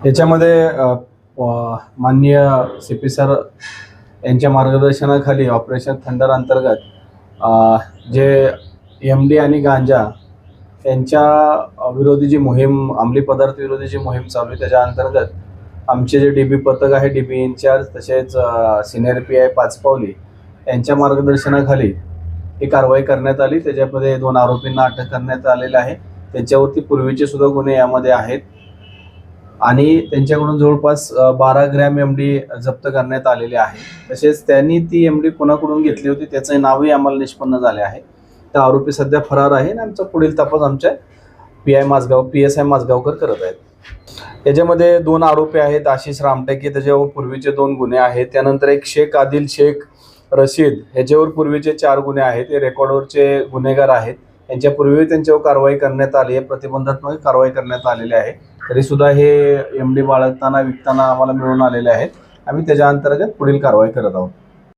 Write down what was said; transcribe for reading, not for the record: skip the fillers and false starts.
याच्यामध्ये माननीय CP sir यांच्या मार्गदर्शनाखाली ऑपरेशन थंडर अंतर्गत जे MD आणि गांजा यांच्या विरोधी जी मोहीम, अंमली पदार्थ विरोधी जी मोहीम चालू आहे, त्याच्या अंतर्गत आमचे जे DB पथक आहे, DB इन्चार्ज, तसेच सिनियर PI पाचपावली यांच्या मार्गदर्शनाखाली ही कारवाई करण्यात आली। त्याच्यामध्ये 2 आरोपींना अटक करण्यात आलेलं आहे। त्यांच्यावरती पूर्वीचे सुद्धा गुन्हे यामध्ये आहेत आणि त्यांच्याकडून जवळपास 12 ग्रॅम MD जप्त करण्यात आलेले आहे। तसेच त्यांनी ती MD कोणाकडून घेतली होती त्याचे नावही आम्हाला निष्पन्न झाले आहे। तर आरोपी सध्या फरार आहे आणि आमचा पुढील तपास आमच्या PSI माझगावकर करत आहेत। याच्यामध्ये 2 आरोपी आहेत, आशिष रामटेके, त्याच्यावर पूर्वीचे 2 गुन्हे आहेत। त्यानंतर एक शेख आदिल शेख रशीद, ह्याच्यावर पूर्वीचे 4 गुन्हे आहेत। हे रेकॉर्डवरचे गुन्हेगार आहेत। यांच्यापूर्वी त्यांच्यावर कारवाई करण्यात आली आहे, प्रतिबंधात्मक कारवाई करण्यात आलेली आहे। तरी सुद्धा हे MD बाळगताना विकताना आम्हाला मिळून आलेले आहेत। आम्ही त्याच्या अंतर्गत पुढील कारवाई करत आहोत।